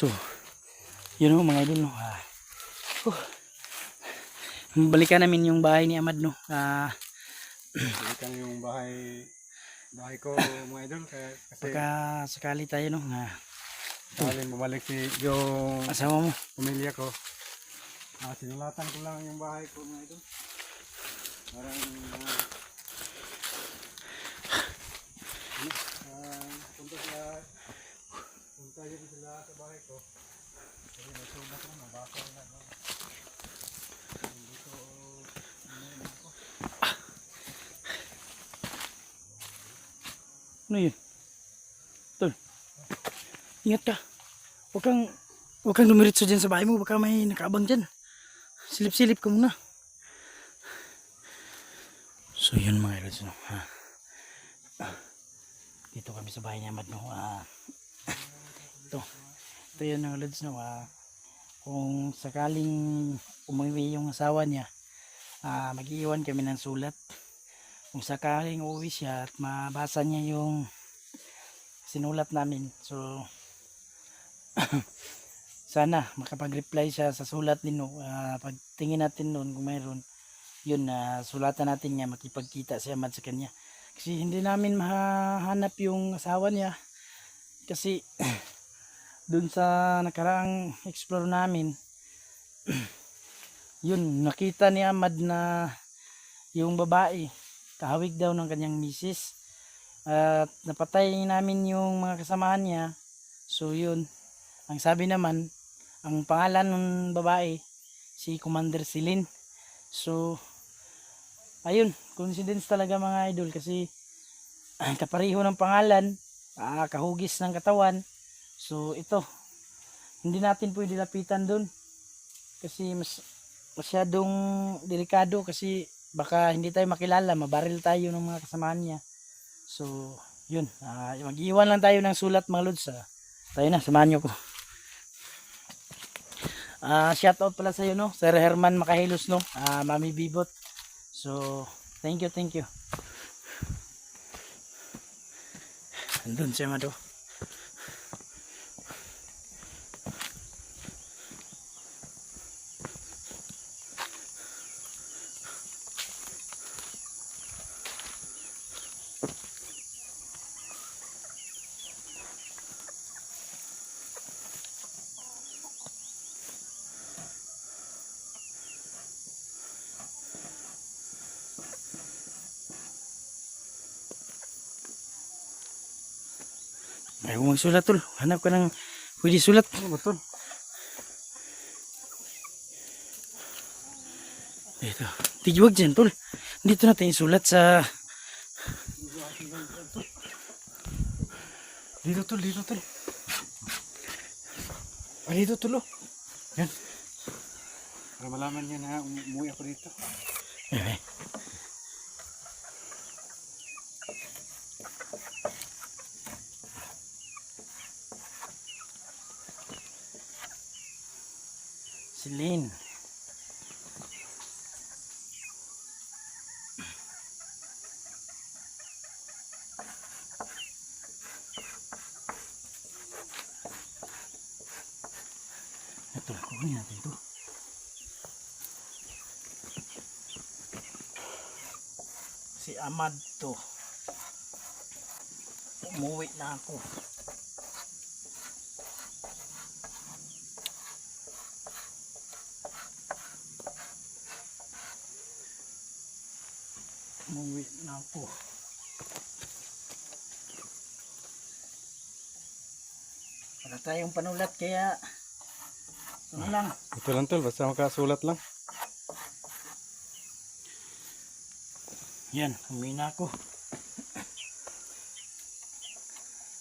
So, yun o mga idol, no. Balikan namin yung bahay ni Amad, no. Balikan yung bahay ko mga idol, kasi Pagka sakali tayo, no, sakaling bumalik yung asawa mo. pamilya ko. Sinulatan ko lang yung bahay ko mga idol. Parang punta yun sila sa bahay ko. Kasi may sulat na, mabasa na. Hindi ko ako. Ano yun? Tol, ingat ka. Huwag kang dumiritso dyan sa bahay mo. Baka may nakaabang dyan. Silip-silip ka muna. So yun mga idol, no. Dito kami sa bahay ni Amad, no. Ito yun mga lods, no. Kung sakaling umuwi yung asawa niya, mag-iwan kami ng sulat. Kung sakaling uuwi siya at mabasa niya yung sinulat namin, so sana makapag-reply siya sa sulat din, no. Pagtingin natin noon kung mayroon yun, sulatan natin niya, makipagkita si Amad sa kanya. Kasi hindi namin mahanap yung asawa niya, kasi dun sa nakaraang explore namin yun, nakita ni Amad na yung babae kahawig daw ng kanyang misis, at napatay namin yung mga kasamahan niya. So yun, ang sabi naman, ang pangalan ng babae si Commander Celine. So ayun, coincidence talaga mga idol, kasi kapareho ng pangalan, kahugis ng katawan. So ito, hindi natin pwede lapitan dun kasi masyadong delikado, kasi baka hindi tayo makilala, mabaril tayo ng mga kasamahan niya. So yun, mag-iwan lang tayo ng sulat mga lods. Tayo na, samahan nyo ko. Shout out pala sa iyo, no, Sir Herman Makahilos, no, Mami Bibot. So thank you. Andun siya mga do. Ayaw magsulat, tol. Hanap ka ng pwede sulat. Ano ba tol? Ito. Tigiwag dyan, tol. Dito natin isulat sa... Dito tol. Dito, tol. Yan. Para malaman niya na umuwi ako dito. Eh. Celine. Ito, kukunin natin ito. Si Amad to. Umuwi na ako. Umuwi na ako. Wala tayong panulat, kaya ano lang. Ito lang tol, basta makasulat lang. Yan, umuwi na ako.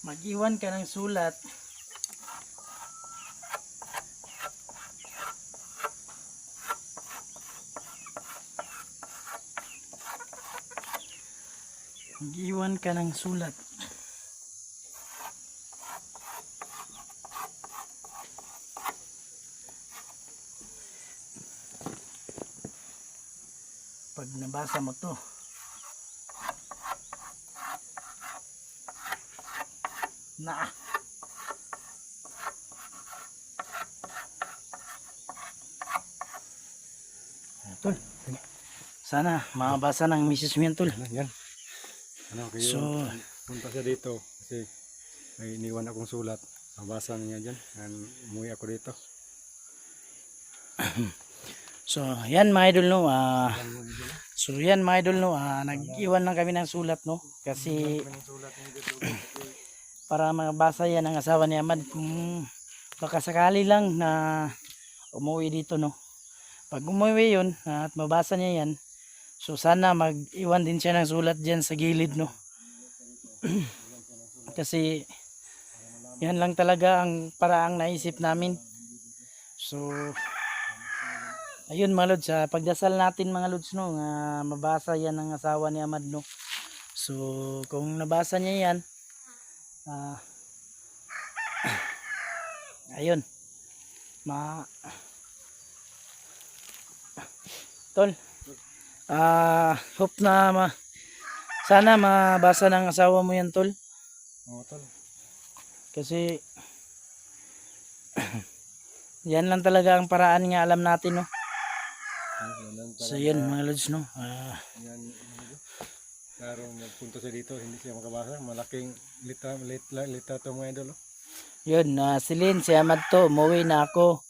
Mag-iwan ka ng sulat. Mag-iwan ka ng sulat. Pag nabasa mo to, na Tol. Sana mabasa ng misis mo yan, tol. Yan. Kayo So, punta siya dito kasi may iniwan akong sulat. Mabasa niya dyan. Umuwi ako dito. so yan mga idol, no. So yan mga idol, no. Nag-iwan lang kami ng sulat, no. Kasi para mabasa yan ng asawa ni Ahmad kung baka sakali lang na umuwi dito, no. Pag umuwi yun at mabasa niya yan, so sana mag-iwan din siya ng sulat dyan sa gilid, no. Kasi yan lang talaga ang paraang naisip namin. So ayun mga lods, pagdasal natin mga lods, no, nga mabasa yan ng asawa ni Ahmad, no. So kung nabasa niya yan, ayun, tol, hope na sana mabasa ng asawa mo yan, tol. Oo, tol. Kasi yan lang talaga ang paraan nga alam natin, no. So yun mga lods, no. Yan, Karong nagpunta siya dito, hindi siya makabasa. Malaking litra to mga idol. Yun, silin si Ahmad to, umuwi na ako.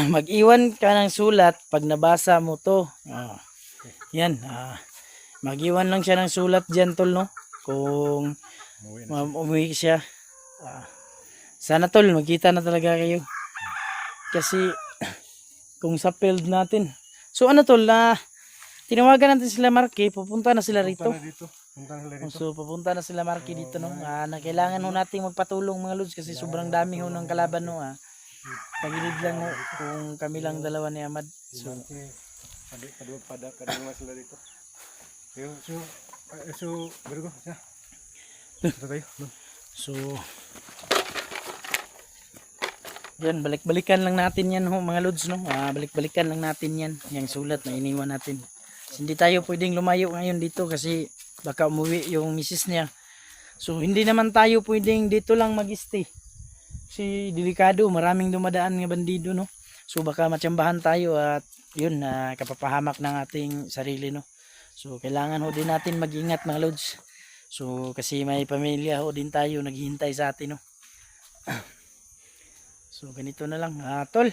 Mag-iwan ka ng sulat pag nabasa mo to. Yan, mag-iwan lang siya ng sulat dyan, tol, no. Kung umuwi siya. Sana, tol, magkita na talaga kayo. Kasi kung sa field natin. So ano, tol, tinawagan natin sila Marky, pupunta na sila rito. Punta na dito. So pupunta na sila Marky dito, no. Na kailangan ho nating magpatulong mga lods kasi sobrang dami ho ng kalaban, no. Pagilid lang ho kung kami lang dalawa ni Ahmad. So Kaduma sila dito. So, Virgo, siya. Ito tayo. So yan, balik-balikan lang natin yan ho mga lods, no. Balik-balikan lang natin yan, yung sulat na iniwan natin. Hindi tayo pwedeng lumayo ngayon dito kasi baka umuwi yung misis niya. So hindi naman tayo pwedeng dito lang mag-stay. Kasi delikado, maraming dumadaan nga bandido, no. So baka matsambahan tayo at yun, kapapahamak ng ating sarili, no. So kailangan ho din natin mag-ingat mga lods. So kasi may pamilya ho din tayo naghihintay sa atin, no. So ganito na lang, tol.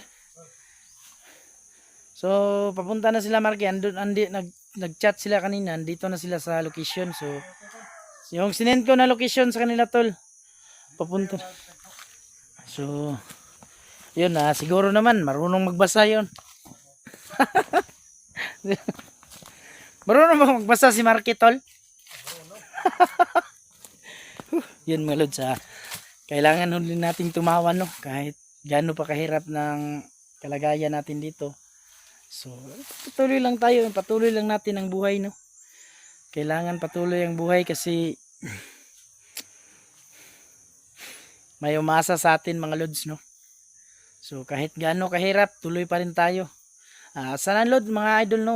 So papunta na sila Marky, nag-chat sila kanina, andito na sila sa location. So yung sinend ko na location sa kanila, tol, papunta. So yun, siguro naman marunong magbasa yun. Marunong ba magbasa si Marky, tol? Yun mga lods, kailangan din nating tumawa, no, kahit gaano pa kahirap ng kalagayan natin dito. So patuloy lang tayo, patuloy lang natin ang buhay, no. Kailangan patuloy ang buhay kasi may umasa sa atin mga lods, no. So kahit gaano kahirap, tuloy pa rin tayo. Sana lods mga idol, no,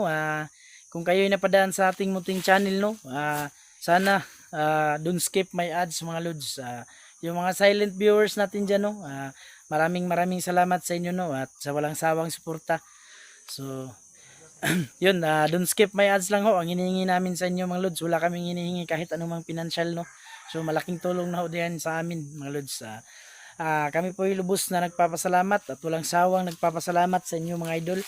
kung kayo ay napadaan sa ating munting channel, no, sana don't skip my ads mga lods. Yung mga silent viewers natin dyan, no, maraming salamat sa inyo, no, at sa walang sawang suporta. So yun, don't skip my ads lang ho ang hinihingi namin sa inyo mga lods. Wala kaming hinihingi kahit anumang financial, no. So malaking tulong na ho din sa amin mga lods. Kami po ay lubos na nagpapasalamat at walang sawang nagpapasalamat sa inyo mga idol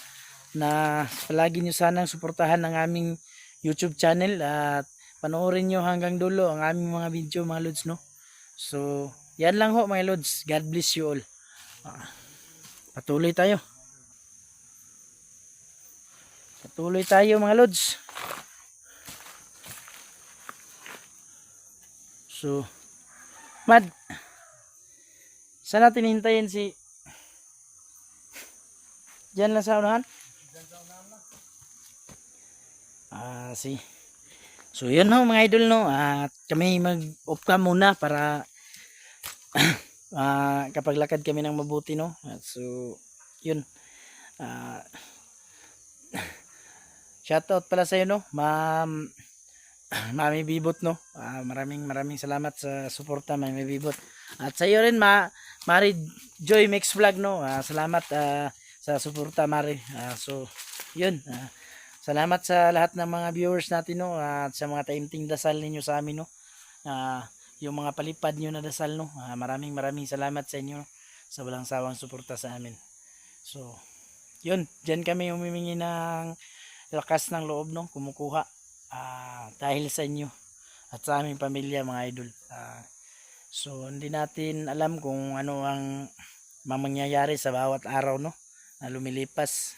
na palagi nyo sanang suportahan ang aming YouTube channel at panoorin nyo hanggang dulo ang aming mga video mga lods, no. So yan lang ho mga lods. God bless you all. Patuloy tayo. Patuloy tayo mga lods. So Mad, saan natin hintayin si dyan lang sa unahan? So yun ho mga idol, no, at kami mag-off cam muna para kapag lakad kami ng mabuti, no. So yun, shoutout pala sa iyo, no, Mami Bibot, no. Maraming salamat sa suporta, Mami Bibot. At sa iyo rin Mari Joy Mix Vlog, no. Salamat sa suporta, Mari. So yun, salamat sa lahat ng mga viewers natin, no, at sa mga taimting dasal ninyo sa amin, no. Yung mga palipad nyo na dasal, no. Maraming salamat sa inyo, no, sa walang sawang suporta sa amin. So, yun, diyan kami humimingi ng lakas ng loob, no, kumukuha dahil sa inyo at sa aming pamilya, mga idol. So hindi natin alam kung ano ang mangyayari sa bawat araw, no, na lumilipas.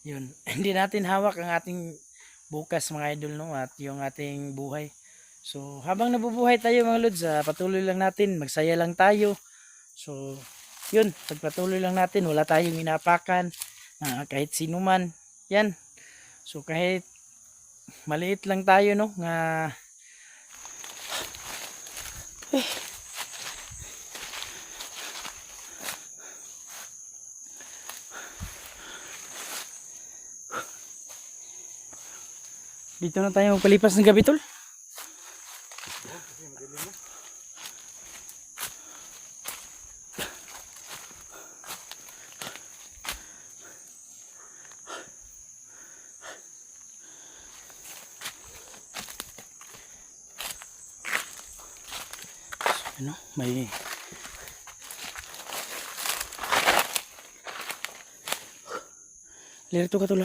Yun, hindi natin hawak ang ating bukas, mga idol, no, at yung ating buhay. So habang nabubuhay tayo, mga lods, patuloy lang natin, magsaya lang tayo. So yun, pagpatuloy lang natin, wala tayong inapakan kahit sino man. Yan. So kahit maliit lang tayo, no, nga dito na tayo magpalipas ng gabi, tol. Ano, may lirito ka, tol.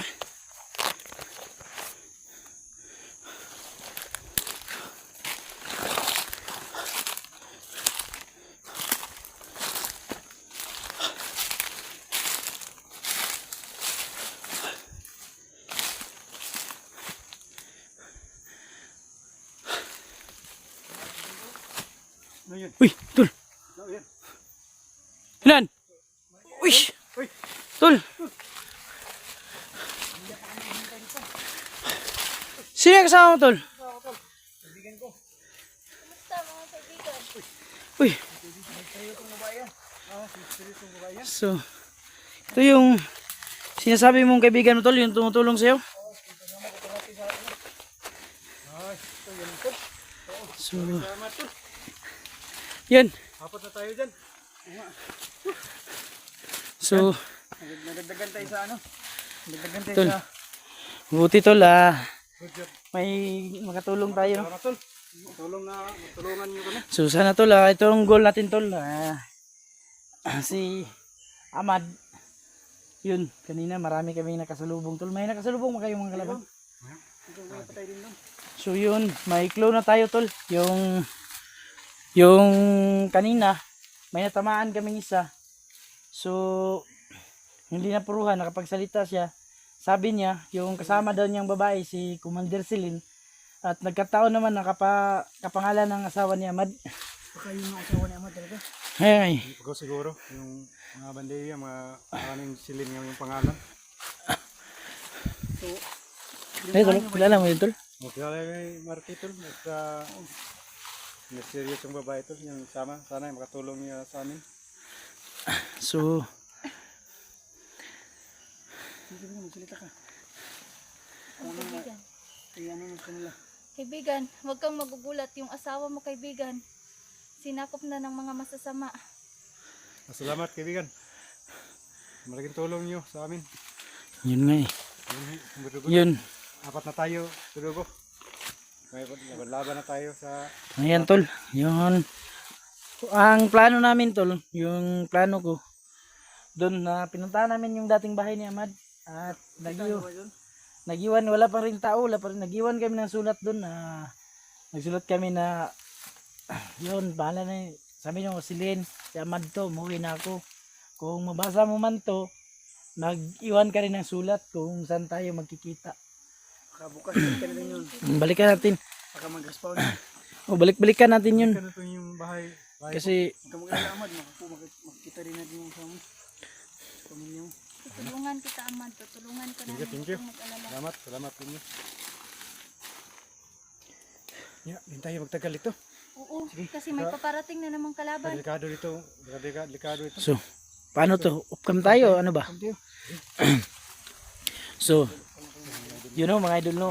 Uy, tol. Ilan? Uy, tol. Sino yung kasama mo, tol? Uy. So, ito yung sinasabi mong kaibigan mo, tol, yung tumutulong sa'yo. So, yun. Apat na tayo dyan. So, Nagdagdagan tayo sa ano? Nagdagdagan tayo tol, sa... buti, tol, Good job. may makatulong tayo, no? Salamat, tol. Tulungan nyo kami. So sana, tol, ito ang goal natin, tol. Si Ahmad, yun, kanina marami kami nakasalubong, tol. May nakasalubong mo kayong mga kalaban? So yun, may clue na tayo, tol. Yung kanina, may natamaan kaming isa. So, hindi na puruhan, nakapagsalita siya. Sabi niya, yung kasama daw niyang babae, si Commander Celine, at nagkataon naman na kapangalan ng asawa ni Ahmad. Baka yung asawa ni Ahmad talaga. Ay, Ikaw siguro, yung mga bandeya, mga kaning silin nga yung pangalan. So, ay, tol, kilala mo yun, tol? kilala kay Marky, tol. At serious yung babae, tol. Yung sama, sana yung makatulong niya sa amin. So, Kaibigan, huwag kang magugulat. Yung asawa mo, kaibigan, sinakop na ng mga masasama. Salamat, kaibigan. Malaking tulong niyo sa amin. yun nga eh. Yun. Yun. Apat na tayo, tulogo. May laban na tayo sa... Ayan, tol. Yun. Ang plano namin, tol, yung plano ko, doon na pinuntahan namin yung dating bahay ni Ahmad. At nagiwan, wala pa rin tao, nagiwan kami ng sulat doon. Nagsulat kami na, yun, bahala na, sabi nyo, si Lynn, si Ahmad to, umuwi na ako. Kung mabasa mo man to, mag-iwan ka rin ng sulat kung saan tayo magkikita. Bukas balikan natin yun. Balikan natin. Baka mag-respawn. O, balik-balikan natin yun. Balikan natin yung bahay. Kasi, Kamag-alamad, makikita rin natin yung sama. Pamilya mo. Tutulungan kita, Ahmad. Tutulungan ka namin. Thank you. Huwag kang mag-alala. Salamat po niyo. Yeah, din tayo magtagal ito. Oo, kasi may paparating na namang kalaban. Delikado dito. Delikado ito. so, paano to? Upcam tayo, ano ba? So, you know, mga idol, no,